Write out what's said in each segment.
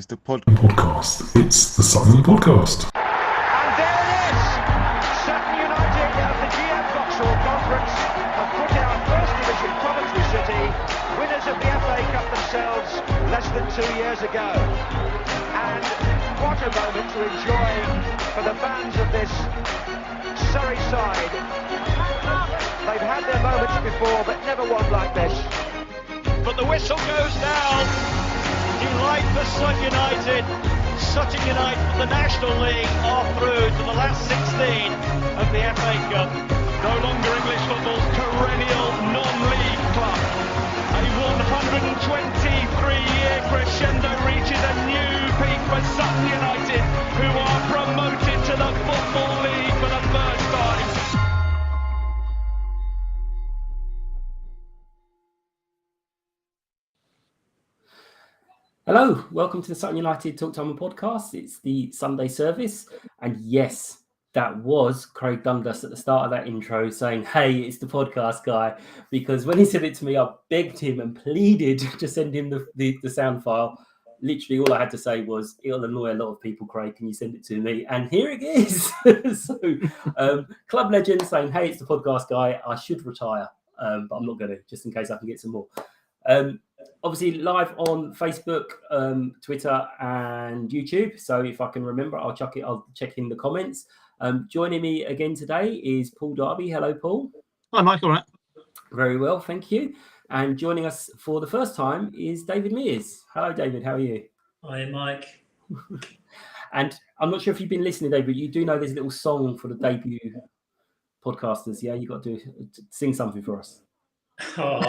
It's the podcast. It's the Sutton podcast. And there it is! Sutton United of the GM Vauxhall Conference have put out First Division Coventry City, winners of the FA Cup themselves less than 2 years ago. And what a moment to enjoy for the fans of this Surrey side. They've had their moments before, but never one like this. But the whistle goes down. Delight for Sutton United. Sutton United from the National League are through to the last 16 of the FA Cup. No longer English football's perennial non-league club. A 123-year crescendo reaches a new peak for Sutton United, who are promoted to the Football League for the first time. Hello, welcome to the Sutton United Talk Time podcast. It's the Sunday service, and yes, that was Craig Dundas at the start of that intro saying, "Hey, it's the podcast guy," because when he said it to me, I begged him and pleaded to send him the sound file. Literally, all I had to say was, "It'll annoy a lot of people, Craig. Can you send it to me?" And here it is. So, club legend saying, "Hey, it's the podcast guy. I should retire, but I'm not going to, just in case I can get some more." Obviously live on Facebook, Twitter and YouTube. So if I can remember, I'll check in the comments. Joining me again today is Paul Darby. Hello, Paul. Hi, Mike. All right. Very well, thank you. And joining us for the first time is David Mears. Hello, David. How are you? Hi, Mike. And I'm not sure if you've been listening, David. You do know there's a little song for the debut podcasters. Yeah, you got to sing something for us. Oh.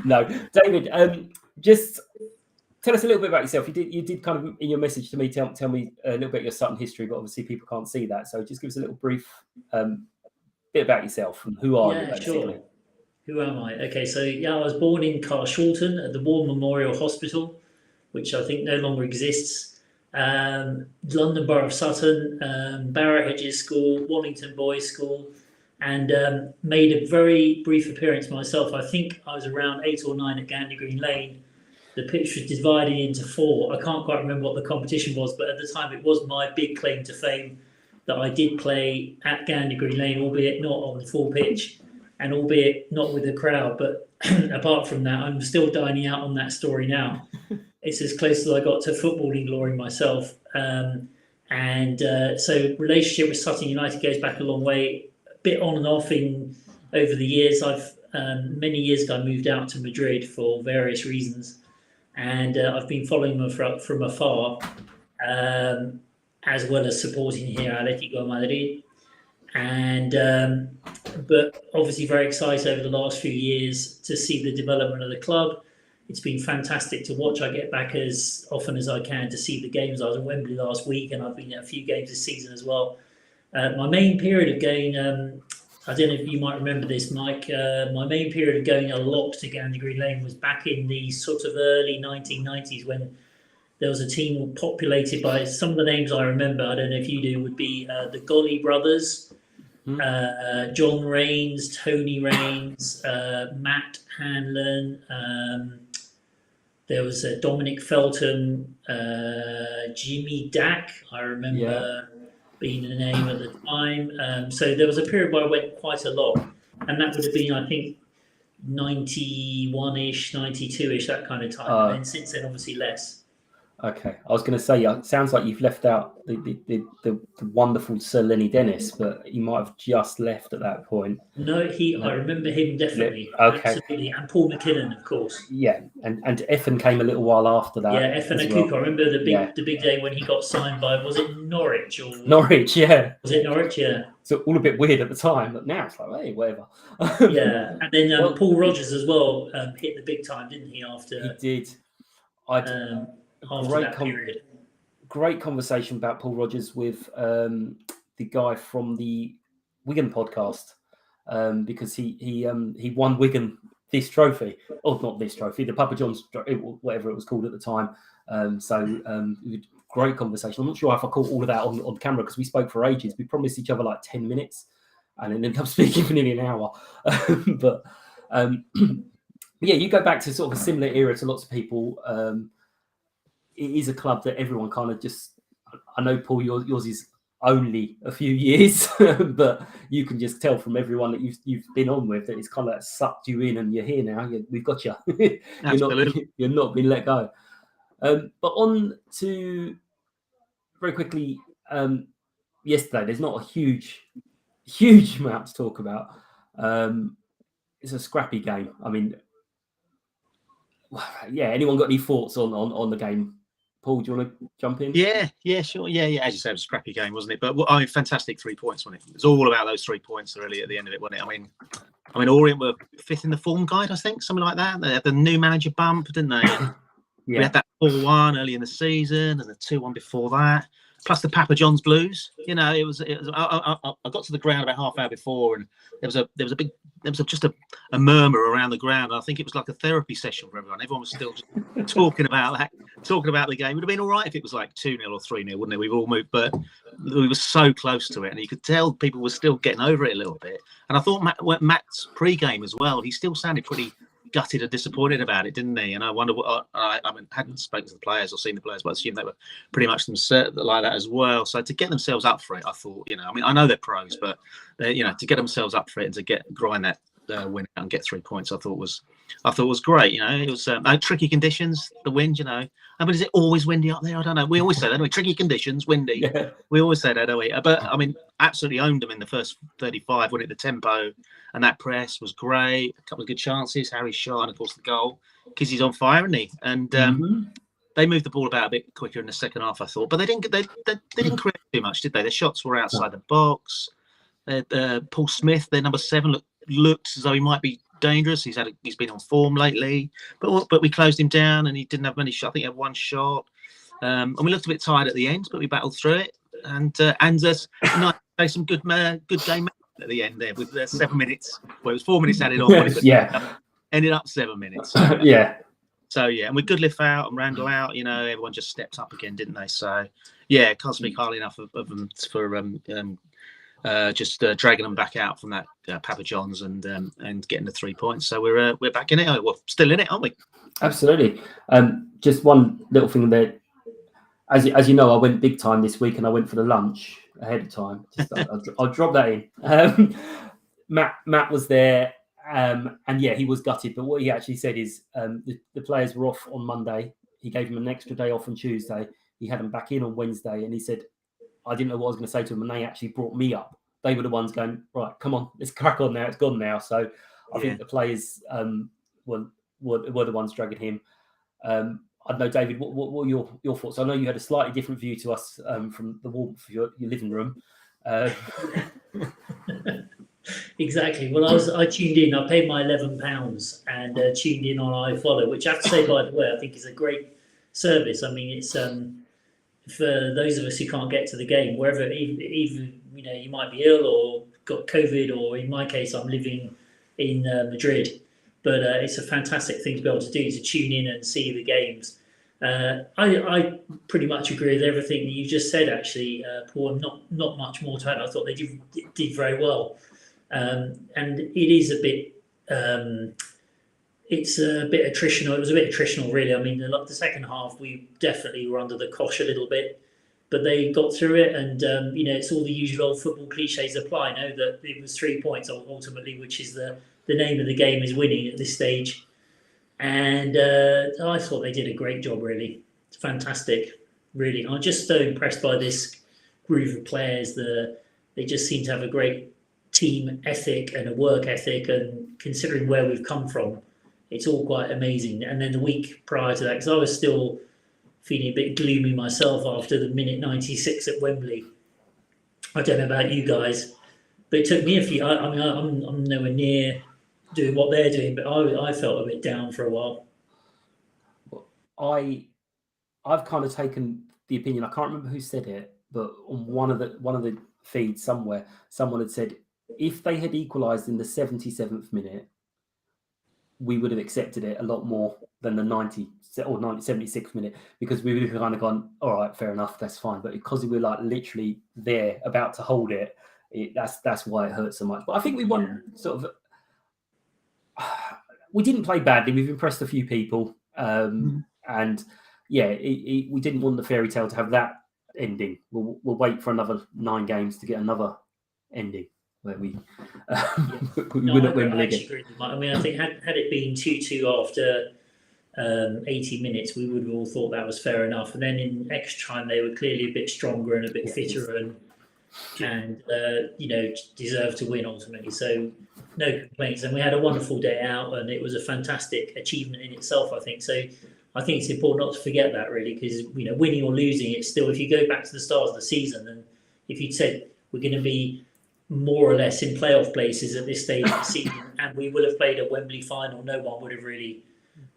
No, David, just tell us a little bit about yourself. You did kind of in your message to me tell me a little bit of your Sutton history, but obviously people can't see that. So just give us a little brief bit about yourself and who are you? Yeah, sure. Who am I? Okay, so I was born in Carshalton at the War Memorial Hospital, which I think no longer exists. London Borough of Sutton, Barrow Hedges School, Wallington Boys School. And made a very brief appearance myself. I think I was around 8 or 9 at Gandy Green Lane. The pitch was divided into 4. I can't quite remember what the competition was, but at the time it was my big claim to fame that I did play at Gandy Green Lane, albeit not on the full pitch and albeit not with the crowd. But apart from that, I'm still dining out on that story now. It's as close as I got to footballing glory myself. So relationship with Sutton United goes back a long way. Bit on and off over the years. I've many years ago I moved out to Madrid for various reasons, and I've been following them from afar, as well as supporting here Atletico Madrid, and but obviously very excited over the last few years to see the development of the club. It's been fantastic to watch. I get back as often as I can to see the games. I was at Wembley last week, and I've been at a few games this season as well. My main period of going, I don't know if you might remember this, Mike, my main period of going a lot to Gandy Green Lane was back in the sort of early 1990s when there was a team populated by some of the names I remember, I don't know if you do, would be the Golly brothers, John Rains, Tony Rains, Matt Hanlon, there was Dominic Felton, Jimmy Dack, I remember. Yeah. Being the name at the time. So there was a period where I went quite a lot. And that would have been, I think, 91-ish, 92-ish, that kind of time. And then since then, obviously less. Okay. I was going to say, it sounds like you've left out the wonderful Sir Lenny Dennis, but he might have just left at that point. No, I remember him definitely. Okay. Absolutely. And Paul McKinnon, of course. Yeah. And Effin came a little while after that. Yeah, Effin and Cook. I remember the big day when he got signed by, was it Norwich? Norwich, yeah. Was it Norwich? Yeah. So all a bit weird at the time, but now it's like, hey, whatever. Yeah. And then Paul Rogers as well hit the big time, didn't he, after? He did. Great conversation about Paul Rogers with the guy from the Wigan podcast, because he won Wigan this trophy, or not this trophy, the Papa John's, whatever it was called at the time. Great conversation. I'm not sure if I caught all of that on camera because we spoke for ages. We promised each other like 10 minutes and then ended up speaking for nearly an hour. Yeah, you go back to sort of a similar era to lots of people. it is a club that everyone kind of just. I know, Paul, yours is only a few years, but you can just tell from everyone that you've been on with that it's kind of like sucked you in, and you're here now. We've got you. you're not being let go. But on to very quickly. Yesterday, there's not a huge amount to talk about. It's a scrappy game. I mean, yeah. Anyone got any thoughts on the game? Paul, do you want to jump in? Yeah, sure. Yeah. As you said, it was a scrappy game, wasn't it? But fantastic 3 points, wasn't it? It was all about those 3 points really at the end of it, wasn't it? I mean, Orient were 5th in the form guide, I think, something like that. They had the new manager bump, didn't they? We had that 4-1 early in the season, and the 2-1 before that. Plus the Papa John's blues, it was. I got to the ground about half hour before, and there was just a murmur around the ground. And I think it was like a therapy session for everyone. Everyone was still just talking about the game. It would have been all right if it was like 2-0 or 3-0, wouldn't it? We've all moved, but we were so close to it, and you could tell people were still getting over it a little bit. And I thought Matt's pre-game as well, he still sounded pretty gutted and disappointed about it, didn't he? And I wonder what I hadn't spoken to the players or seen the players, but I assume they were pretty much themselves like that as well. So to get themselves up for it, I thought, I know they're pros, but to get themselves up for it and to grind that win out and get 3 points, I thought was great. It was tricky conditions, the wind. Is it always windy up there? I don't know. We always say that, don't we? Tricky conditions, windy. Yeah. We always say that, don't we? But absolutely owned them in the first 35. When the tempo and that press was great. A couple of good chances. Harry's shot, and of course the goal. Kizzy's on fire, isn't he? And they moved the ball about a bit quicker in the second half, I thought. But they didn't create too much, did they? Their shots were outside the box. Paul Smith, their number 7, looked as though he might be dangerous. He's been on form lately, but we closed him down, and he didn't have many shots. I think he had 1 shot, and we looked a bit tired at the end, but we battled through it. And there's some good game at the end there with 7 minutes. Well, it was 4 minutes added on. Ended up 7 minutes. So, So and with Goodliff out and Randall out, everyone just stepped up again, didn't they? So can't speak highly enough of them for just dragging them back out from that Papa John's and getting the 3 points. So we're back in it. We're still in it, aren't we? Absolutely. Just one little thing there. As you know, I went big time this week, and I went for the lunch ahead of time. I'll drop that in. Matt was there, and he was gutted. But what he actually said is the players were off on Monday. He gave them an extra day off on Tuesday. He had them back in on Wednesday, and he said, I didn't know what I was going to say to them, and they actually brought me up. They were the ones going, right, come on, let's crack on now. It's gone now. So I think the players were the ones dragging him. I don't know, David, what were your thoughts? I know you had a slightly different view to us from the warmth of your living room. Exactly. Well, I tuned in. I paid my £11 and tuned in on iFollow, which I have to say, by the way, I think is a great service. I mean, it's for those of us who can't get to the game, wherever, even you might be ill or got COVID, or in my case, I'm living in Madrid. But it's a fantastic thing to be able to do, to tune in and see the games. I pretty much agree with everything that you just said, actually, Paul. Not much more to add. I thought they did very well. And it is a bit, it's a bit attritional. It was a bit attritional, really. I mean, the second half, we definitely were under the cosh a little bit, but they got through it. And, it's all the usual old football cliches apply. That it was 3 points ultimately, which is the name of the game, is winning at this stage. And I thought they did a great job, really. It's fantastic, really. I'm just so impressed by this group of players. They just seem to have a great team ethic and a work ethic, and considering where we've come from, it's all quite amazing. And then the week prior to that, because I was still feeling a bit gloomy myself after the minute 96 at Wembley. I don't know about you guys, but it took me a few. I mean, I'm nowhere near doing what they're doing, but I felt a bit down for a while. I've kind of taken the opinion. I can't remember who said it, but on one of the feeds somewhere, someone had said if they had equalised in the 77th minute, we would have accepted it a lot more than the 76th minute, because we would have kind of gone, all right, fair enough, that's fine. But because we were like literally there, about to hold it, that's why it hurt so much. But I think we won sort of. We didn't play badly. We've impressed a few people, and we didn't want the fairy tale to have that ending. We'll wait for another 9 games to get another ending where we win at Wembley again. Agree with Mike. I mean, I think had it been 2-2 after 80 minutes, we would have all thought that was fair enough. And then in extra time, they were clearly a bit stronger and a bit fitter and deserved to win ultimately. So no complaints. And we had a wonderful day out, and it was a fantastic achievement in itself, I think. So I think it's important not to forget that, really, because winning or losing, it's still, if you go back to the start of the season, and if you'd said we're going to be more or less in playoff places at this stage of the season, and we will have played a Wembley final, no one would have really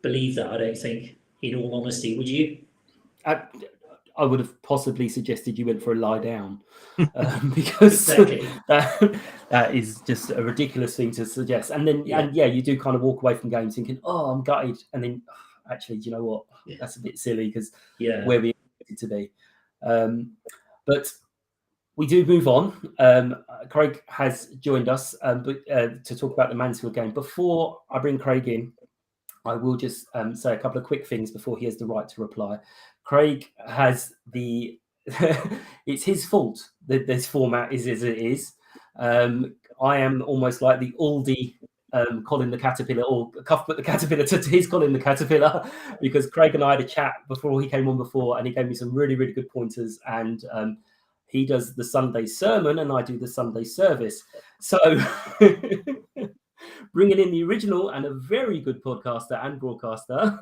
believed that, I don't think, in all honesty. Would you? I would have possibly suggested you went for a lie down because that is just a ridiculous thing to suggest. And then, you do kind of walk away from games thinking, oh, I'm gutted. And then, actually, do you know what? Yeah. That's a bit silly because where we expected to be. But we do move on. Craig has joined us to talk about the Mansfield game. Before I bring Craig in, I will just say a couple of quick things before he has the right to reply. Craig has it's his fault that this format is as it is. I am almost like the Aldi Colin the Caterpillar, or Cuthbert the Caterpillar to his Colin the Caterpillar, because Craig and I had a chat before he came on before, and he gave me some really, really good pointers. And he does the Sunday sermon and I do the Sunday service. So bringing in the original and a very good podcaster and broadcaster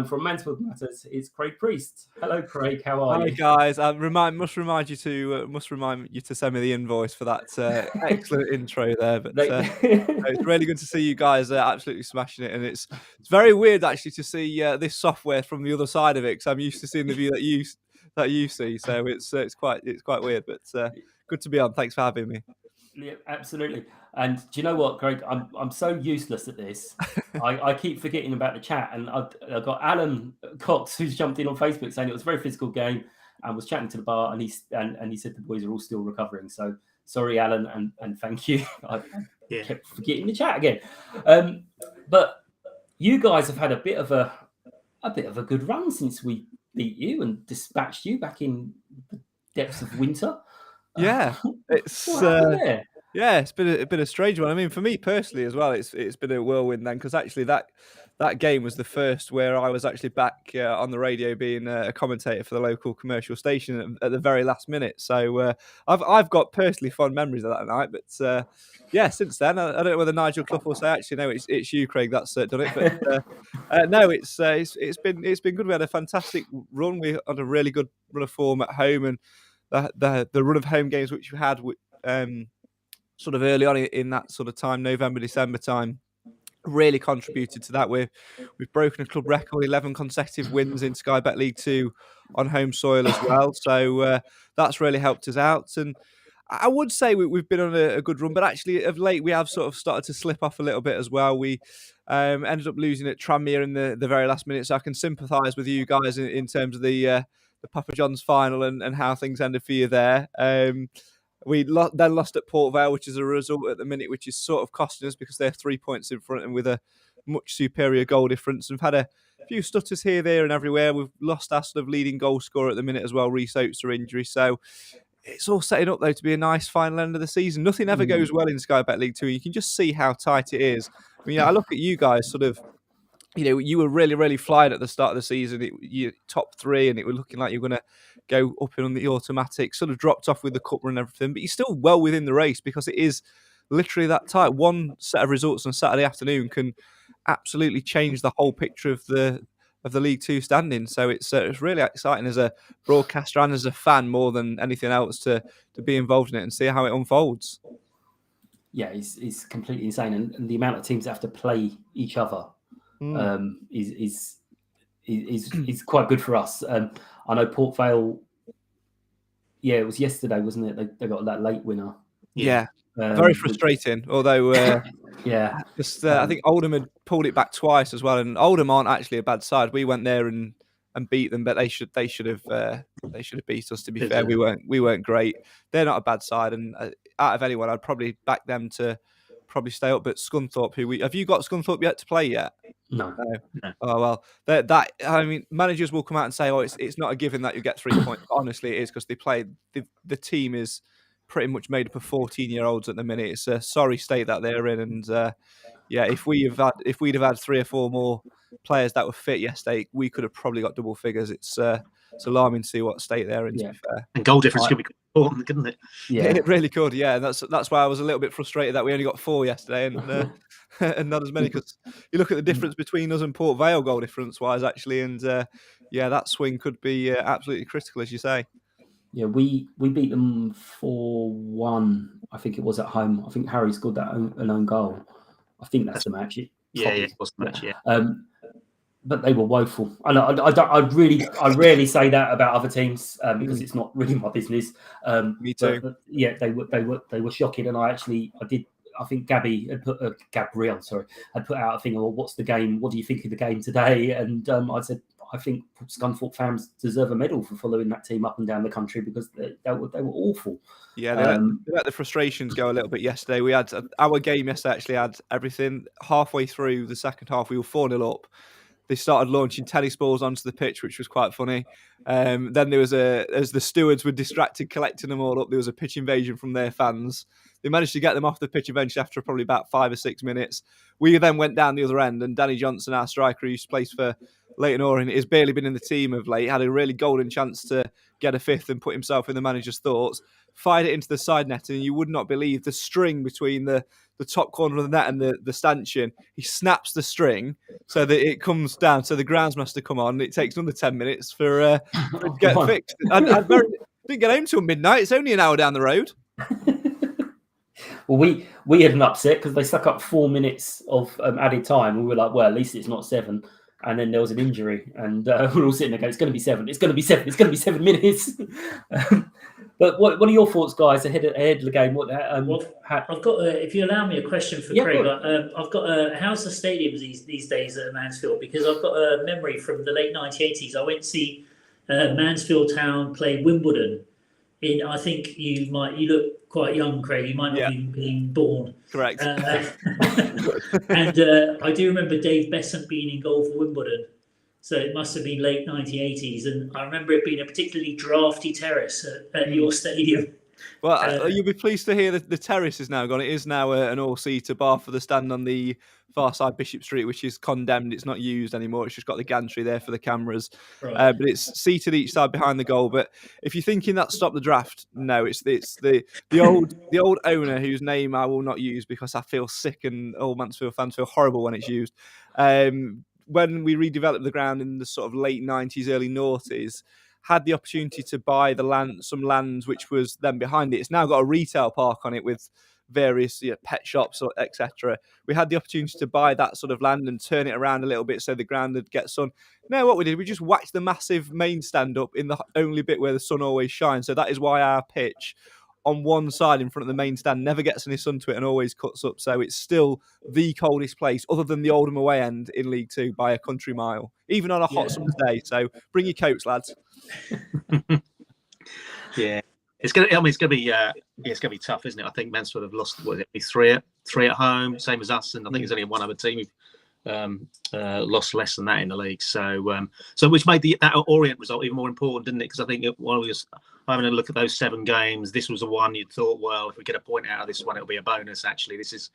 from Mansfield Matters is Craig Priest. Hello, Craig. How are you? Hi guys. Must remind you to send me the invoice for that excellent intro there. But it's really good to see you guys absolutely smashing it, and it's very weird actually to see this software from the other side of it, because I'm used to seeing the view that you see. So it's quite weird, but good to be on. Thanks for having me. Yeah, absolutely. And do you know what, Craig? I'm so useless at this. I keep forgetting about the chat, and I've got Alan Cox who's jumped in on Facebook saying it was a very physical game and was chatting to the bar, and he said the boys are all still recovering. So sorry, Alan, and thank you. I kept forgetting the chat again. But you guys have had a bit of a good run since we beat you and dispatched you back in the depths of winter. Yeah, it's been a strange one. I mean, for me personally as well, it's been a whirlwind then, because actually that game was the first where I was actually back on the radio being a commentator for the local commercial station at the very last minute. So I've got personally fond memories of that night. But since then I don't know whether Nigel Clough will say actually no, it's you, Craig, that's done it. But no, it's been good. We had a fantastic run. We had a really good run of form at home, and the run of home games which we had sort of early on in that sort of time, November, December time, really contributed to that. We've broken a club record, 11 consecutive wins in Sky Bet League 2 on home soil as well. So that's really helped us out. And I would say we've been on a good run, but actually of late we have sort of started to slip off a little bit as well. We ended up losing at Tranmere in the very last minute, so I can sympathise with you guys in terms of the Papa John's final and how things ended for you there. We then lost at Port Vale, which is a result at the minute which is sort of costing us, because they're 3 points in front and with a much superior goal difference. We've had a few stutters here, there and everywhere. We've lost our sort of leading goal scorer at the minute as well, Reece Oates, for injury. So it's all setting up, though, to be a nice final end of the season. Nothing ever goes well in Sky Bet League 2. You can just see how tight it is. I mean, I look at you guys sort of, you were really, really flying at the start of the season. You top 3, and it was looking like you were going to go up in on the automatic. Sort of dropped off with the cup run and everything, but you're still well within the race, because it is literally that tight. One set of results on Saturday afternoon can absolutely change the whole picture of the League 2 standing. So it's really exciting as a broadcaster and as a fan more than anything else to be involved in it and see how it unfolds. Yeah, it's completely insane, and the amount of teams that have to play each other is quite good for us. I know Port Vale. Yeah, it was yesterday, wasn't it? They got that late winner. Yeah, very frustrating. Although, I think Oldham had pulled it back twice as well, and Oldham aren't actually a bad side. We went there and beat them, but they should have beat us. To be fair, we weren't great. They're not a bad side, and out of anyone, I'd probably back them to probably stay up. But Scunthorpe, have you got Scunthorpe yet to play yet? No. Oh well, that I mean, managers will come out and say, "Oh, it's not a given that you get 3 points." But honestly, it is because they play. The team is pretty much made up of 14-year-olds at the minute. It's a sorry state that they're in, and yeah, if we'd have had 3 or 4 more players that were fit yesterday, we could have probably got double figures. It's alarming to see what state they're in. To be fair, and goal difference could be important, couldn't it? Yeah, it really could. Yeah, and that's why I was a little bit frustrated that we only got 4 yesterday, and and not as many. Because you look at the difference between us and Port Vale goal difference wise, actually, and yeah, that swing could be absolutely critical, as you say. Yeah, we beat them 4-1. I think it was at home. I think Harry scored an own goal. I think that's the match. Yeah, it was the match. Yeah. But they were woeful. And I rarely say that about other teams because it's not really my business. Me too. But yeah, they were shocking. And I think Gabriel had put out a thing. Well, what's the game? What do you think of the game today? And I said, I think Scunthorpe fans deserve a medal for following that team up and down the country because they were awful. Yeah, they let the frustrations go a little bit yesterday. We had our game yesterday actually had everything. Halfway through the second half, we were 4-0 up. They started launching tennis balls onto the pitch, which was quite funny. Then there was as the stewards were distracted collecting them all up, there was a pitch invasion from their fans. They managed to get them off the pitch eventually after probably about 5 or 6 minutes. We then went down the other end, and Danny Johnson, our striker, who plays for Leyton Orient, has barely been in the team of late, had a really golden chance to get a fifth and put himself in the manager's thoughts, fired it into the side net, and you would not believe the string between the top corner of the net and the stanchion. He snaps the string so that it comes down, so the groundsmaster come on, and it takes another 10 minutes for it to get fixed. I didn't get home till midnight. It's only an hour down the road. Well, we had an upset because they stuck up 4 minutes of added time. We were like, well, at least it's not 7. And then there was an injury, and we're all sitting there going, it's going to be 7. It's going to be 7. It's going to be 7 minutes. But what are your thoughts, guys, ahead of the game? I've got, if you allow me a question for Craig, I've got how's the stadiums these days at Mansfield? Because I've got a memory from the late 1980s. I went to see Mansfield Town play Wimbledon. I think you look quite young, Craig. You might not have even been born. Correct. And I do remember Dave Besant being in goal for Wimbledon. So it must have been late 1980s. And I remember it being a particularly drafty terrace at your stadium. Well, you'll be pleased to hear that the terrace is now gone. It is now an all-seater bar for the stand on the far side Bishop Street, which is condemned. It's not used anymore. It's just got the gantry there for the cameras. Right. But it's seated each side behind the goal. But if you're thinking that stopped the draft, no, it's the old owner whose name I will not use because I feel sick and all Mansfield fans feel horrible when it's used. When we redeveloped the ground in the sort of late 90s, early noughties, had the opportunity to buy some land which was then behind it. It's now got a retail park on it with various pet shops, etc. We had the opportunity to buy that sort of land and turn it around a little bit so the ground would get sun. No, what we did, we just whacked the massive main stand up in the only bit where the sun always shines. So that is why our pitch on one side in front of the main stand never gets any sun to it and always cuts up. So it's still the coldest place other than the Oldham away end in League Two by a country mile, even on a hot summer's day. So bring your coats, lads. Yeah, it's gonna be tough, isn't it? I think Mansfield have lost three at home, same as us, and I think there's only one other team who lost less than that in the league. So which made that Orient result even more important, didn't it? Because I think while we was having a look at those 7 games, this was the one you'd thought, well, if we get a point out of this one, it'll be a bonus. Actually, this is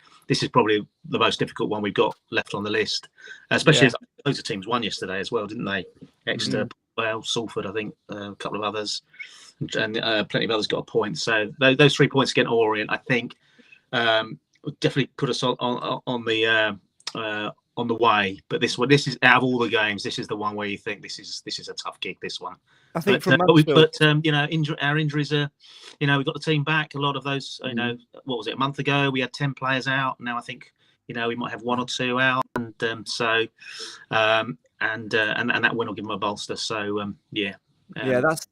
probably the most difficult one we've got left on the list, especially as loads of teams won yesterday as well, didn't they? Exeter, well, Salford, I think, a couple of others, and plenty of others got a point. So those 3 points against Orient, I think, would definitely put us on the way. But this is out of all the games, this is the one where you think this is a tough gig. This one, I think. Our injuries are, we've got the team back. A lot of those, what was it, a month ago? We had 10 players out. Now I think, we might have 1 or 2 out, and and that win will give them a bolster. So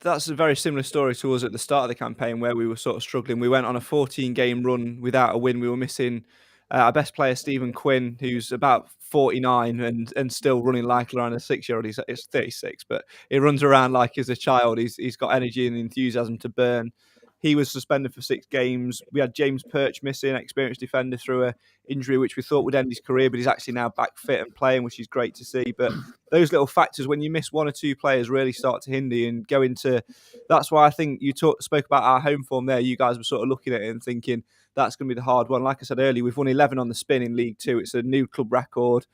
that's a very similar story to us at the start of the campaign where we were sort of struggling. We went on a 14-game run without a win. We were missing our best player, Stephen Quinn, who's about 49 and still running like around a 6-year-old. He's 36, but he runs around like he's a child. He's got energy and enthusiasm to burn. He was suspended for 6 games. We had James Perch missing, experienced defender, through an injury which we thought would end his career, but he's actually now back fit and playing, which is great to see. But those little factors, when you miss 1 or 2 players, really start to hinder you and go into. That's why I think you spoke about our home form there. You guys were sort of looking at it and thinking that's going to be the hard one. Like I said earlier, we've won 11 on the spin in League Two. It's a new club record.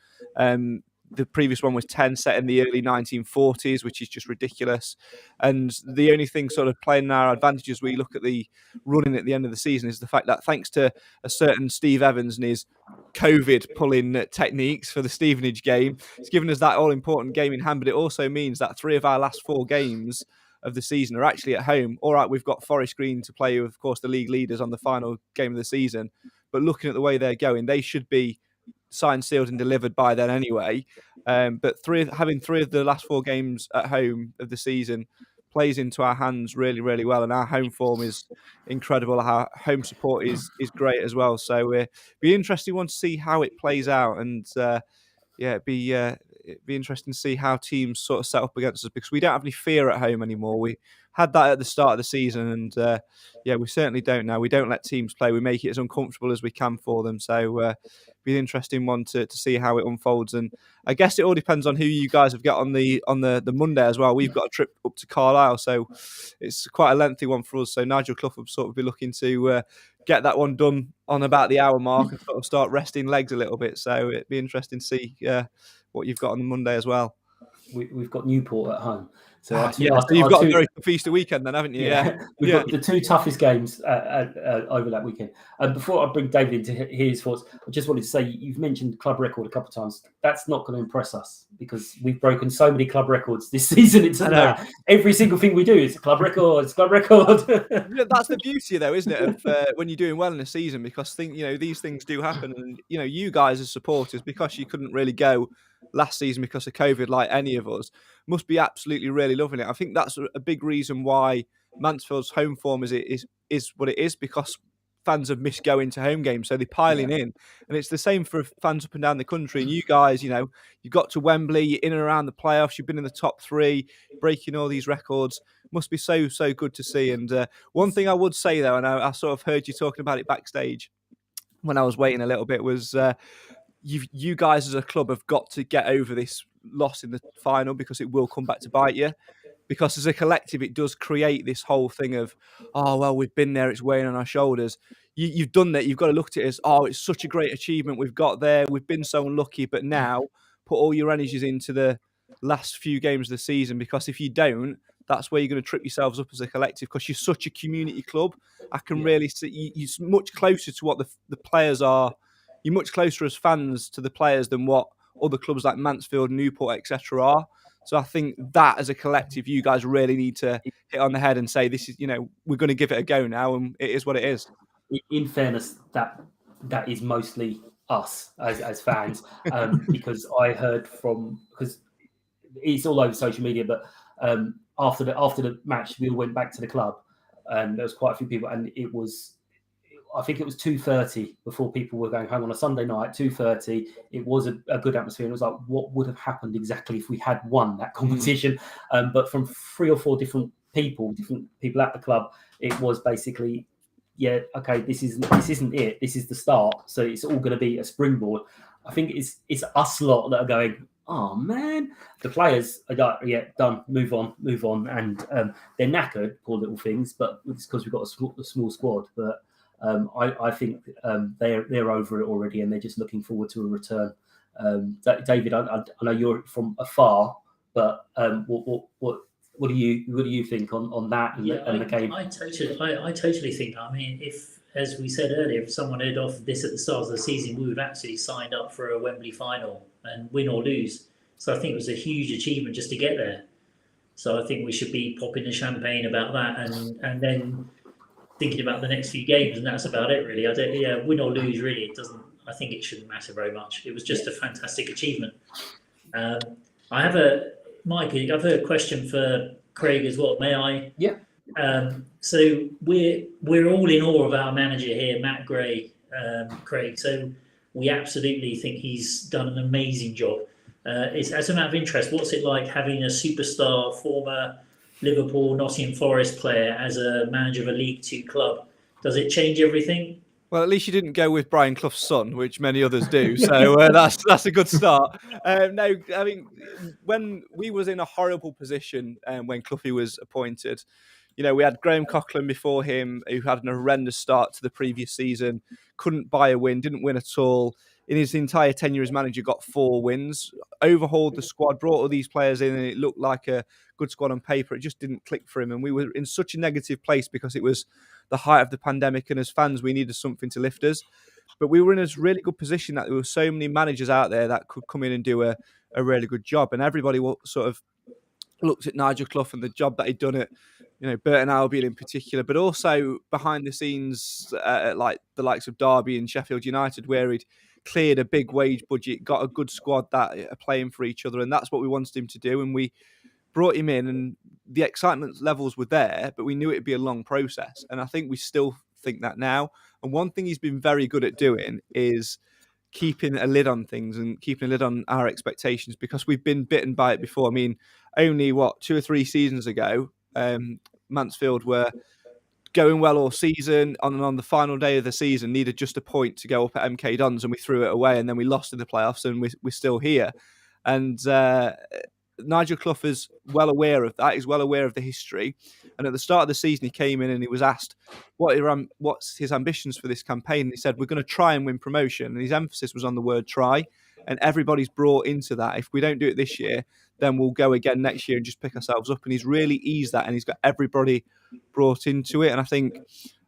The previous one was 10 set in the early 1940s, which is just ridiculous. And the only thing sort of playing in our advantages we look at the running at the end of the season is the fact that thanks to a certain Steve Evans and his COVID pulling techniques for the Stevenage game, it's given us that all-important game in hand. But it also means that 3 of our last 4 games of the season are actually at home. All right, we've got Forest Green to play, of course, the league leaders on the final game of the season. But looking at the way they're going, they should be signed, sealed and delivered by then anyway. But having 3 of the last 4 games at home of the season plays into our hands really, really well. And our home form is incredible. Our home support is great as well. So it'd be an interesting one to see how it plays out. And it'd be interesting to see how teams sort of set up against us, because we don't have any fear at home anymore. We had that at the start of the season, and we certainly don't now. We don't let teams play. We make it as uncomfortable as we can for them. So be an interesting one to see how it unfolds. And I guess it all depends on who you guys have got on the Monday as well. We've got a trip up to Carlisle, so it's quite a lengthy one for us. So Nigel Clough will sort of be looking to get that one done on about the hour mark and sort of start resting legs a little bit. So it'd be interesting to see what you've got on the Monday as well. We've got Newport at home. So so you've got a very tough Easter weekend then, haven't you? We've got the 2 toughest games over that weekend. Before I bring David in to hear his thoughts, I just wanted to say, you've mentioned club record a couple of times. That's not going to impress us, because we've broken so many club records this season. It's every single thing we do is club record. It's club record. That's the beauty, though, isn't it, of when you're doing well in a season, because these things do happen. And you guys as supporters, because you couldn't really go last season because of COVID, like any of us, must be absolutely really loving it. I think that's a big reason why Mansfield's home form is what it is, because fans have missed going to home games, so they're piling in. And it's the same for fans up and down the country. And you guys, you got to Wembley, you're in and around the playoffs, you've been in the top 3, breaking all these records. Must be so good to see. And one thing I would say, though, and I sort of heard you talking about it backstage when I was waiting a little bit, was you guys as a club have got to get over this loss in the final, because it will come back to bite you. Because as a collective, it does create this whole thing of, oh, well, we've been there, it's weighing on our shoulders. You've done that. You've got to look at it as, oh, it's such a great achievement we've got there. We've been so unlucky, but now put all your energies into the last few games of the season, because if you don't, that's where you're going to trip yourselves up as a collective, because you're such a community club. I can really see you're much closer to what the players are. You're much closer as fans to the players than what other clubs like Mansfield, Newport, etc. are. So I think that as a collective, you guys really need to hit on the head and say, this is, we're going to give it a go now, and it is what it is. In fairness, that is mostly us as fans, because I heard because it's all over social media, but after the match, we all went back to the club, and there was quite a few people, and I think it was 2:30 before people were going home on a Sunday night. 2:30. It was a good atmosphere. And it was like, what would have happened exactly if we had won that competition? But from 3 or 4 different people at the club, it was basically, this isn't it. This is the start. So it's all going to be a springboard. I think it's us lot that are going, oh man. The players are like, done. Move on, and they're knackered, poor little things. But it's because we've got a small squad. But I think they're over it already, and they're just looking forward to a return. David, I know you're from afar, but what do you think on that and the game? I totally think. I mean, if, as we said earlier, if someone had offered this at the start of the season, we would have actually signed up for a Wembley final and win or lose. So I think it was a huge achievement just to get there. So I think we should be popping the champagne about that, and then thinking about the next few games, and that's about it really. Win or lose, really, it doesn't. I think it shouldn't matter very much. It was just a fantastic achievement. I have Mike, I've a question for Craig as well. May I? Yeah. So we're all in awe of our manager here, Matt Gray, Craig. So we absolutely think he's done an amazing job. As a matter of interest, what's it like having a superstar former Liverpool, Nottingham Forest player as a manager of a League Two club. Does it change everything? Well, at least you didn't go with Brian Clough's son, which many others do. So that's a good start. No, I mean, when we was in a horrible position when Cloughy was appointed, we had Graham Coughlin before him, who had an horrendous start to the previous season, couldn't buy a win, didn't win at all. In his entire tenure as manager, got 4 wins, overhauled the squad, brought all these players in, and it looked like a good squad on paper. It just didn't click for him. And we were in such a negative place because it was the height of the pandemic, and as fans, we needed something to lift us. But we were in a really good position that there were so many managers out there that could come in and do a really good job. And everybody sort of looked at Nigel Clough and the job that he'd done at, Burton Albion in particular, but also behind the scenes at like the likes of Derby and Sheffield United, where he'd cleared a big wage budget, got a good squad that are playing for each other. And that's what we wanted him to do. And we brought him in, and the excitement levels were there, but we knew it'd be a long process. And I think we still think that now. And one thing he's been very good at doing is keeping a lid on things and keeping a lid on our expectations, because we've been bitten by it before. I mean, only 2 or 3 seasons ago, Mansfield were going well all season, on the final day of the season needed just a point to go up at MK Dons, and we threw it away, and then we lost in the playoffs, and we're still here. And Nigel Clough is well aware of that. He's well aware of the history. And at the start of the season, he came in and he was asked what's his ambitions for this campaign. And he said, we're going to try and win promotion. And his emphasis was on the word try. And everybody's brought into that. If we don't do it this year, then we'll go again next year and just pick ourselves up. And he's really eased that, and he's got everybody brought into it. And I think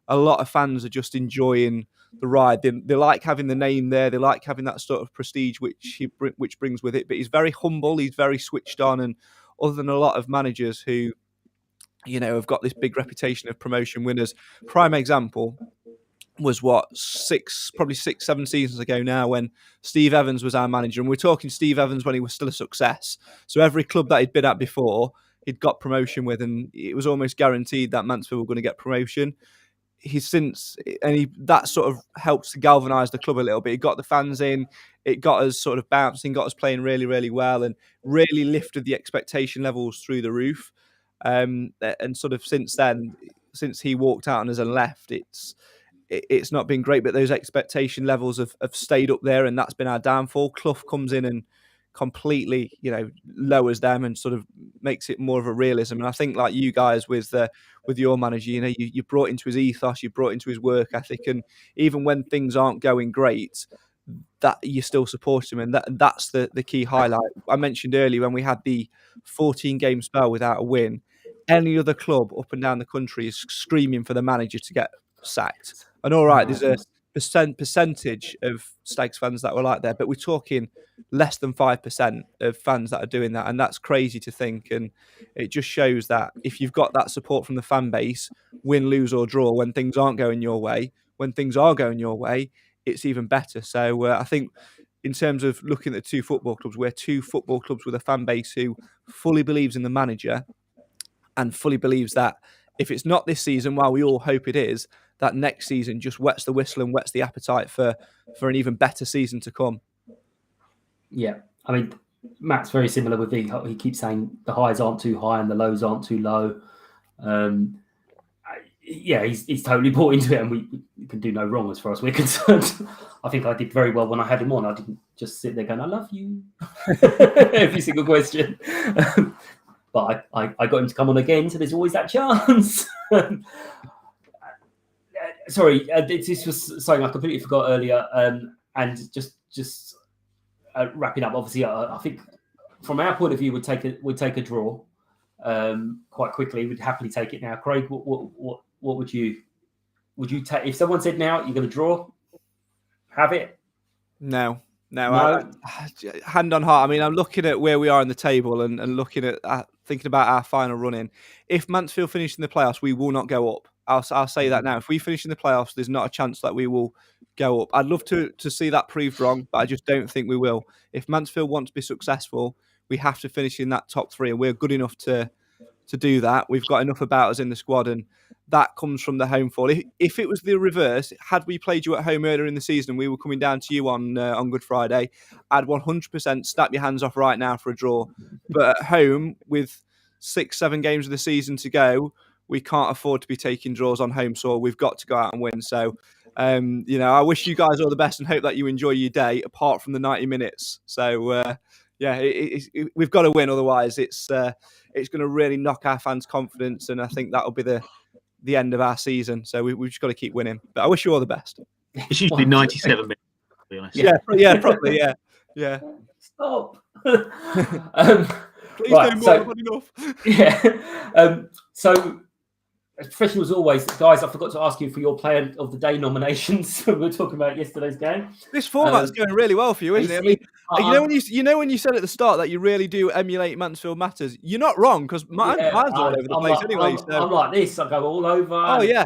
a lot of fans are just enjoying the ride. They like having the name there. They like having that sort of prestige which brings with it. But he's very humble. He's very switched on. And other than a lot of managers who, have got this big reputation of promotion winners, prime example was probably 6-7 seasons ago now, when Steve Evans was our manager. And we're talking Steve Evans when he was still a success. So every club that he'd been at before, he'd got promotion with, and it was almost guaranteed that Mansfield were going to get promotion. That sort of helps to galvanise the club a little bit. It got the fans in, it got us sort of bouncing, got us playing really, really well, and really lifted the expectation levels through the roof. And sort of since then, since he walked out and has left, it's not been great, but those expectation levels have stayed up there, and that's been our downfall. Clough comes in and completely, lowers them and sort of makes it more of a realism. And I think, like you guys with your manager, you brought into his ethos, you brought into his work ethic, and even when things aren't going great, that you still support him, and that's the key highlight. I mentioned earlier when we had the 14-game spell without a win, any other club up and down the country is screaming for the manager to get sacked. And all right, there's a percentage of Stags fans that were like that, but we're talking less than 5% of fans that are doing that, and that's crazy to think. And it just shows that if you've got that support from the fan base, win, lose or draw, when things aren't going your way, when things are going your way, it's even better. So I think in terms of looking at 2 football clubs, we're 2 football clubs with a fan base who fully believes in the manager and fully believes that if it's not this season, while we all hope it is, that next season just wets the whistle and wets the appetite for an even better season to come. Yeah, I mean, Matt's very similar with he keeps saying the highs aren't too high and the lows aren't too low. He's totally bought into it, and we can do no wrong as far as we're concerned. I think I did very well when I had him on. I didn't just sit there going, I love you, every single question. But I got him to come on again, so there's always that chance. Sorry, this was something I completely forgot earlier. And just wrapping up, obviously, I think from our point of view, we'd take a draw quite quickly. We'd happily take it now. Craig, what would you take if someone said now you're going to draw? Have it? No. Hand on heart. I mean, I'm looking at where we are in the table and looking at thinking about our final run in. If Mansfield finish in the playoffs, we will not go up. I'll say that now. If we finish in the playoffs, there's not a chance that we will go up. I'd love to see that proved wrong, but I just don't think we will. If Mansfield want to be successful, we have to finish in that top 3, and we're good enough to do that. We've got enough about us in the squad, and that comes from the home form. If it was the reverse, had we played you at home earlier in the season and we were coming down to you on Good Friday, I'd 100% snap your hands off right now for a draw. But at home, with 6-7 games of the season to go, we can't afford to be taking draws on home soil. We've got to go out and win. So, I wish you guys all the best and hope that you enjoy your day, apart from the 90 minutes. So, we've got to win. Otherwise, it's going to really knock our fans' confidence, and I think that'll be the end of our season. So we've just got to keep winning. But I wish you all the best. It's usually 97 minutes, to be honest. Yeah, probably, yeah. Stop. Please right, no more. so, I've had enough. Yeah. So, as professional as always, guys, I forgot to ask you for your player of the day nominations. We were talking about yesterday's game. This format's going really well for you, isn't it? I mean, when you said at the start that you really do emulate Mansfield Matters, you're not wrong, because mine's all over the place anyway. I'm like this. I go all over. Oh yeah.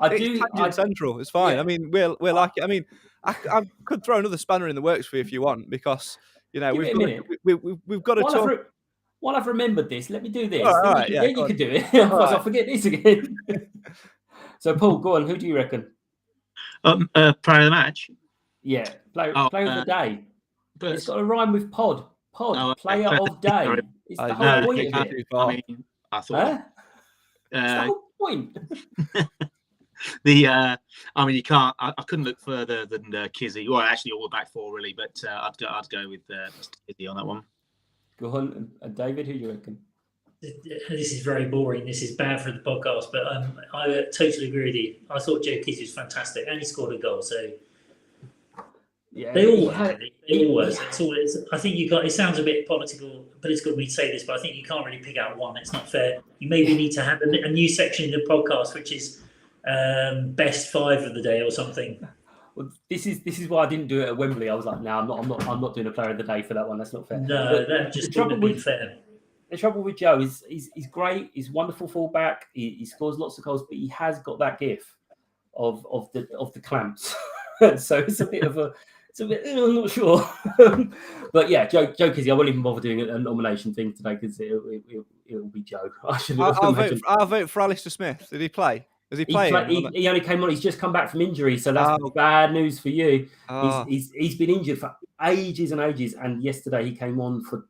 I central. It's fine. Yeah. I mean, we're like it. I mean, I could throw another spanner in the works for you if you want, because we've got to talk. While I've remembered this, let me do this. All right, then you can do it. Otherwise, I'll forget this again. So, Paul, go on. Who do you reckon? Player of the match? Yeah, player of the day. But it's got to rhyme with pod. Player of day. Sorry. It's the whole point of it. I mean, I thought... it's the whole point. I mean, you can't. I couldn't look further than Kizzy. Well, actually, all the back four really, but I'd go with Mr. Kizzy on that one. Go on, David. Who do you reckon? This is very boring. This is bad for the podcast, but I totally agree with you. I thought Joe Kizzy was fantastic, and he scored a goal. So yeah, they all were. That's all. I think you got. It sounds a bit political of me to say this, but I think you can't really pick out one. It's not fair. You maybe need to have a new section in the podcast, which is best 5 of the day or something. Well, this is why I didn't do it at Wembley. I was like, no, I'm not doing a player of the day for that one. That's not fair. No, that just wouldn't be fair. The trouble with Joe is he's great. He's a wonderful fullback. He scores lots of goals, but he has got that gift of the clamps. So it's a bit. I'm not sure. But yeah, Joe Kizzy. I won't even bother doing a nomination thing today because it'll be Joe. I'll vote for Alistair Smith. Did he play? Is he playing? He only came on. He's just come back from injury, so that's bad news for you. He's been injured for ages and ages, and yesterday he came on for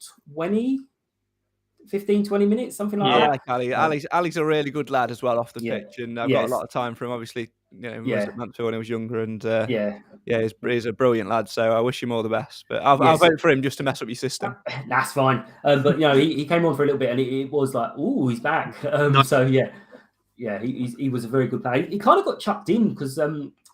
15, 20 minutes, something like that. I like Ali. Ali's a really good lad as well off the pitch, and I've got a lot of time for him. Obviously, he was at Mansfield when he was younger, and he's a brilliant lad. So I wish him all the best. But I'll vote for him just to mess up your system. That's fine. But he came on for a little bit, and it was like, oh, he's back. So yeah. Yeah, he was a very good player. He kind of got chucked in because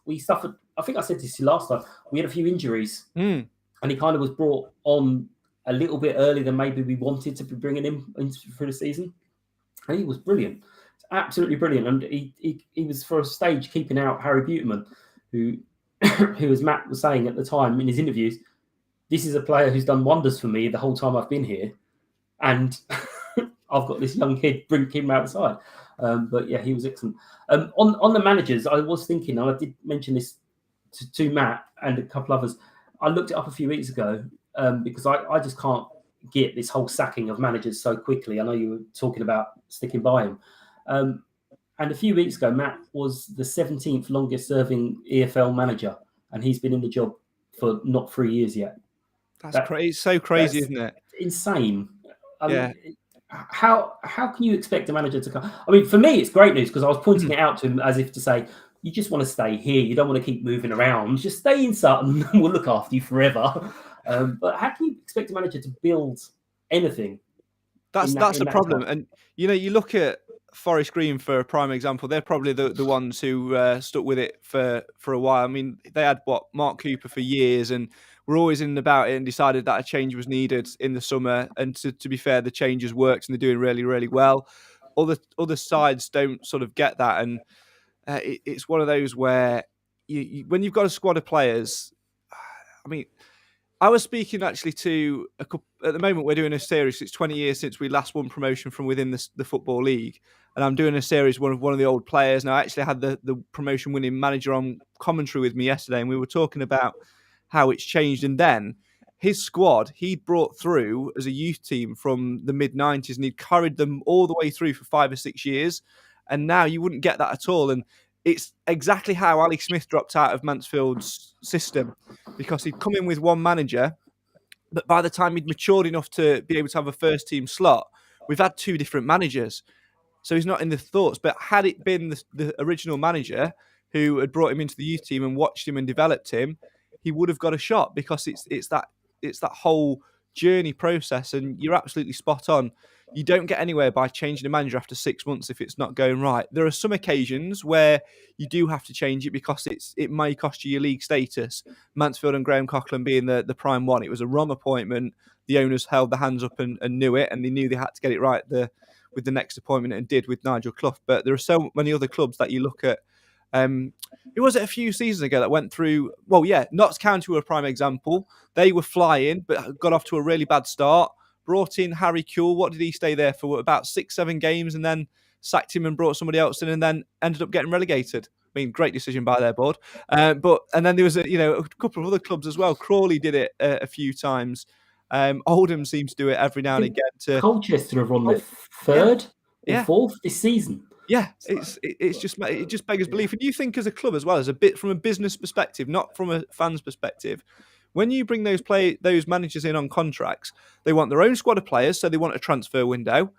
we suffered. I think I said this last time. We had a few injuries, and he kind of was brought on a little bit earlier than maybe we wanted to be bringing him for the season. And he was brilliant, absolutely brilliant. And he was for a stage keeping out Harry Buteman, who as Matt was saying at the time in his interviews, this is a player who's done wonders for me the whole time I've been here, and I've got this young kid keeping him outside. But yeah, he was excellent. On the managers, I was thinking, and I did mention this to Matt and a couple others. I looked it up a few weeks ago because I just can't get this whole sacking of managers so quickly. I know you were talking about sticking by him. And a few weeks ago, Matt was the 17th longest serving EFL manager, and he's been in the job for not 3 years yet. That's crazy. So crazy, isn't it? Insane. How can you expect a manager to come? I mean, for me, it's great news because I was pointing it out to him as if to say, you just want to stay here. You don't want to keep moving around. Just stay in Sutton and we'll look after you forever. But how can you expect a manager to build anything? That's the problem. And, you look at Forest Green for a prime example. They're probably the ones who stuck with it for a while. I mean, they had, Mark Cooper for years and were always in about it and decided that a change was needed in the summer. And to be fair, the change has worked and they're doing really, really well. Other sides don't sort of get that. And it's one of those where when you've got a squad of players, I mean, I was speaking actually to a couple. At the moment, we're doing a series. It's 20 years since we last won promotion from within the Football League. And I'm doing a series with one of the old players. And I actually had the promotion winning manager on commentary with me yesterday. And we were talking about how it's changed. And then his squad, he'd brought through as a youth team from the mid-90s and he'd carried them all the way through for 5 or 6 years. And now you wouldn't get that at all. And it's exactly how Ali Smith dropped out of Mansfield's system because he'd come in with one manager, but by the time he'd matured enough to be able to have a first team slot, we've had 2 different managers. So he's not in the thoughts. But had it been the original manager who had brought him into the youth team and watched him and developed him, he would have got a shot, because it's that whole journey process. And you're absolutely spot on. You don't get anywhere by changing a manager after 6 months if it's not going right. There are some occasions where you do have to change it because it may cost you your league status. Mansfield and Graham Coughlin being the prime one. It was a wrong appointment. The owners held their hands up and knew it, and they knew they had to get it right with the next appointment, and did with Nigel Clough. But there are so many other clubs that you look at. It was a few seasons ago that went through. Well, yeah, Notts County were a prime example. They were flying, but got off to a really bad start. Brought in Harry Kewell. What did he stay there for? About 6-7 games, and then sacked him and brought somebody else in, and then ended up getting relegated. I mean, great decision by their board. And then there was a couple of other clubs as well. Crawley did it a few times. Oldham seems to do it every now and again. Colchester have won their third or fourth this season. Yeah, it just beggars belief. And you think as a club as well, from a business perspective, not from a fan's perspective, when you bring those managers in on contracts, they want their own squad of players, so they want a transfer window.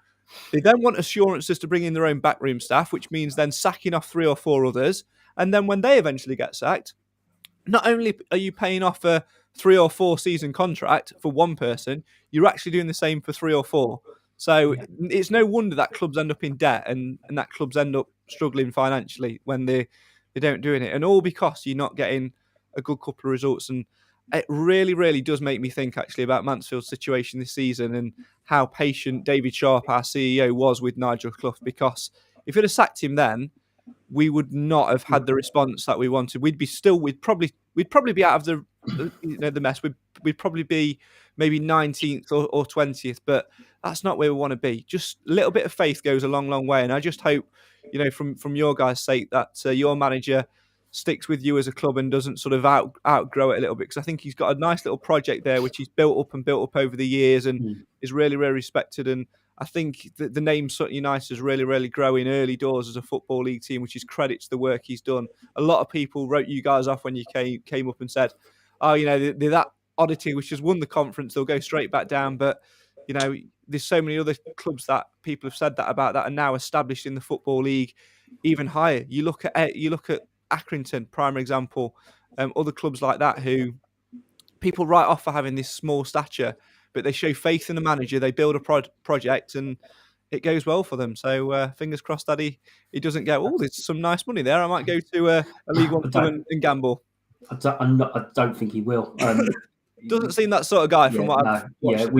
They then want assurances to bring in their own backroom staff, which means then sacking off 3 or 4 others. And then when they eventually get sacked, not only are you paying off a 3 or 4 season contract for one person, you're actually doing the same for 3 or 4. So it's no wonder that clubs end up in debt and that clubs end up struggling financially when they don't doing it. And all because you're not getting a good couple of results. And it really, really does make me think actually about Mansfield's situation this season and how patient David Sharp, our CEO, was with Nigel Clough. Because if he'd have sacked him then, we would not have had the response that we wanted. We'd probably be out of the mess. We'd probably be maybe 19th or 20th, but that's not where we want to be. Just a little bit of faith goes a long, long way. And I just hope, from your guys' sake, that your manager sticks with you as a club and doesn't sort of outgrow it a little bit. Because I think he's got a nice little project there, which he's built up over the years and is really, really respected. And I think the name Sutton United is really, really growing early doors as a Football League team, which is credit to the work he's done. A lot of people wrote you guys off when you came up and said, oh, they're that oddity which has won the conference, they'll go straight back down. But, there's so many other clubs that people have said that about that are now established in the Football League even higher. You look at Accrington, prime example, other clubs like that who people write off for having this small stature, but they show faith in the manager, they build a project, and it goes well for them. So fingers crossed that he doesn't go, there's some nice money there, I might go to a League One club and gamble. I don't think he will. Doesn't seem that sort of guy from what I've watched.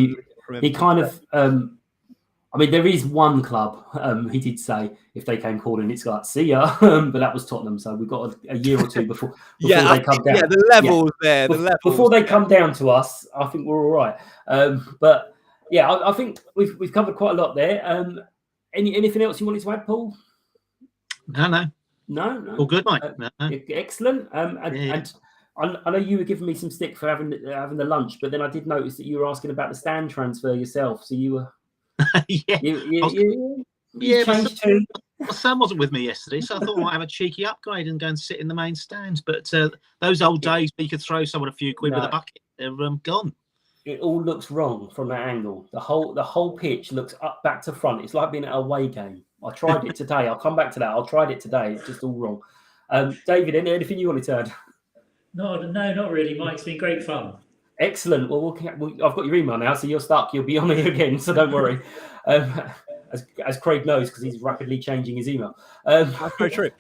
He kind of... there is one club, he did say, if they came calling, it's like, see ya. But that was Tottenham, so we've got a year or two before they come down. Yeah, the levels there. Before they come down to us, I think we're all right. But yeah, I think we've covered quite a lot there. Anything else you wanted to add, Paul? No. All good, mate. No. Excellent. And I know you were giving me some stick for having the lunch, but then I did notice that you were asking about the stand transfer yourself. So you were... My son wasn't with me yesterday, so I thought I might have a cheeky upgrade and go and sit in the main stands. But those old days where you could throw someone a few quid with a bucket, they're gone. It all looks wrong from that angle. The whole pitch looks back to front. It's like being at an away game. I tried it today. I'll come back to that. I tried it today. It's just all wrong. David, anything you wanted to add? No, not really, Mike. It's been great fun. Excellent. Well, I've got your email now, so you're stuck. You'll be on it again, so don't worry. As Craig knows, because he's rapidly changing his email. That's very true.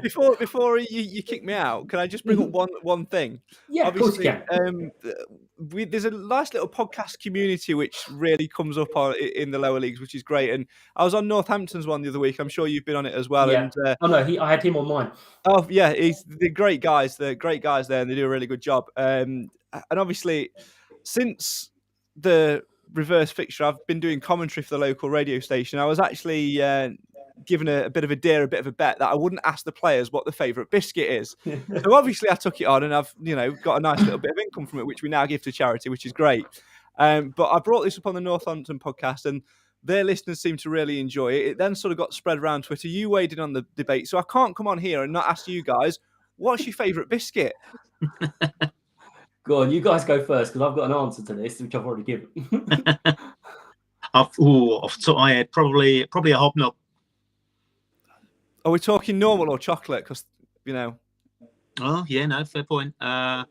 Before you kick me out, can I just bring up one thing? Yeah, obviously, of course you can. There's a nice little podcast community which really comes up in the lower leagues, which is great. And I was on Northampton's one the other week. I'm sure you've been on it as well. Yeah. And, I had him on mine. Oh yeah, they're great guys. They're great guys there, and they do a really good job. And obviously, since the reverse fixture, I've been doing commentary for the local radio station. I was actually given a bit of a dare, a bit of a bet that I wouldn't ask the players what their favourite biscuit is. So obviously I took it on, and I've got a nice little bit of income from it, which we now give to charity, which is great. But I brought this up on the Northampton podcast, and their listeners seem to really enjoy it. It then sort of got spread around Twitter. You weighed in on the debate, so I can't come on here and not ask you guys, what's your favourite biscuit? Go on, you guys go first, because I've got an answer to this, which I've already given. Off the top of my head, probably a hobnob. Are we talking normal or chocolate? Because Oh yeah, no, fair point. Yeah,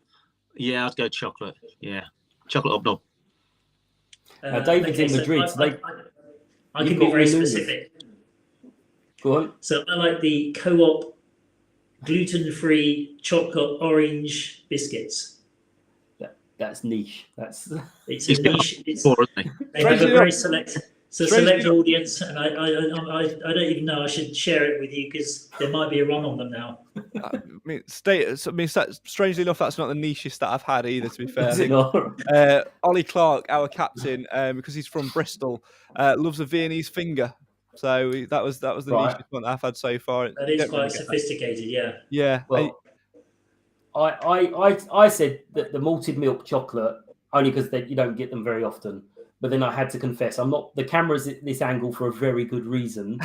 I'd go chocolate. Yeah, chocolate hobnob. David's in Madrid. So I can be very specific. Go on. So I like the Co-op gluten-free chocolate orange biscuits. That's niche. It's a niche. They have a very select audience, and I don't even know. I should share it with you because there might be a run on them now. Strangely enough, that's not the nichest that I've had either. To be fair, Is it not? Ollie Clark, our captain, because he's from Bristol, loves a Viennese finger. So that was the nichest one I've had so far. That is quite sophisticated, yeah. Yeah. Well, I said that the malted milk chocolate only because you don't get them very often. But then I had to confess, I'm not. The camera's at this angle for a very good reason.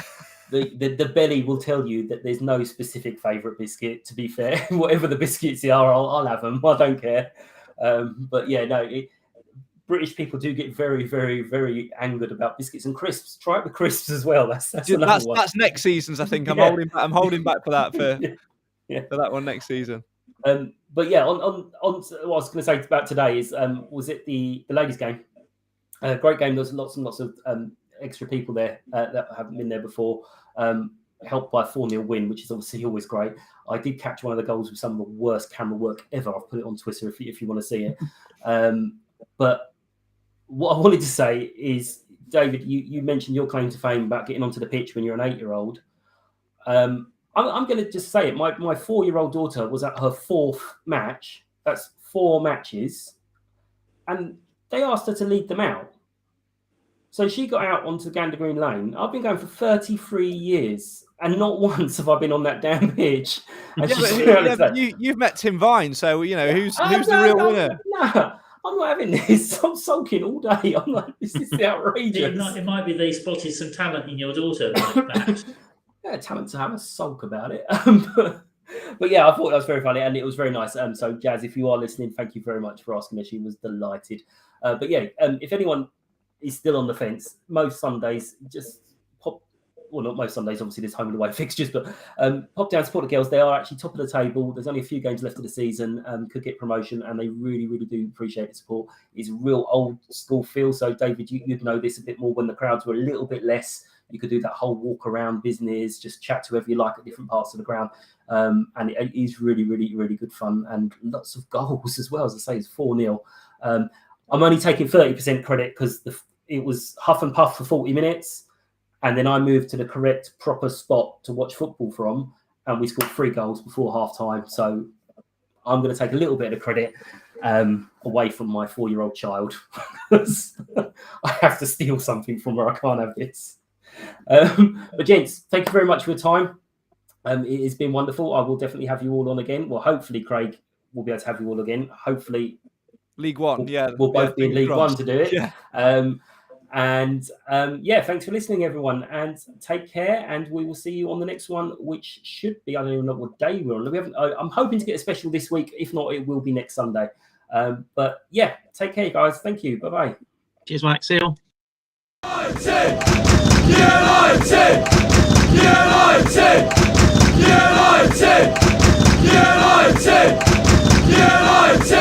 The belly will tell you that there's no specific favourite biscuit. To be fair, whatever the biscuits are, I'll have them. I don't care. But yeah, no. British people do get very, very, very angered about biscuits and crisps. Try it with crisps as well. That's another one. That's next season's. I think I'm holding back for that for that one next season. But yeah, on what I was going to say about today is was it the ladies' game? Great game. There was lots and lots of extra people there that haven't been there before. Helped by a 4-0 win, which is obviously always great. I did catch one of the goals with some of the worst camera work ever. I've put it on Twitter if you want to see it. But what I wanted to say is, David, you mentioned your claim to fame about getting onto the pitch when you're an 8-year-old. I'm going to just say it. My 4-year-old daughter was at her 4th match. That's 4 matches. And they asked her to lead them out. So she got out onto Gander Green Lane. I've been going for 33 years, and not once have I been on that damn pitch. You've met Tim Vine, so who's the real winner? No, I'm not having this. I'm sulking all day. I'm like, this is outrageous. It might be they spotted some talent in your daughter. Yeah, talent to have a sulk about it. But yeah, I thought that was very funny, and it was very nice. So Jazz, if you are listening, thank you very much for asking her. She was delighted. But yeah, if anyone is still on the fence, most Sundays, just pop. Well, not most Sundays, obviously there's home and away fixtures, but pop down, support the girls. They are actually top of the table. There's only a few games left of the season, could get promotion, and they really, really do appreciate the support. It's a real old school feel. So David, you'd know this a bit more when the crowds were a little bit less. You could do that whole walk around business, just chat to whoever you like at different parts of the ground. And it is really, really, really good fun, and lots of goals as well. As I say, it's 4-0. I'm only taking 30% credit because it was huff and puff for 40 minutes. And then I moved to the correct, proper spot to watch football from. And we scored 3 goals before half time. So I'm going to take a little bit of credit away from my 4-year-old child. I have to steal something from her. I can't have this. But gents, thank you very much for your time. It has been wonderful. I will definitely have you all on again. Well, hopefully, Craig will be able to have you all again. Hopefully, League One. We'll both be in League One to do it. Yeah. Thanks for listening, everyone, and take care. And we will see you on the next one, which should be, I don't even know what day we're on. I'm hoping to get a special this week. If not, it will be next Sunday. But yeah, take care, guys. Thank you. Bye bye. Cheers, Mike. See you.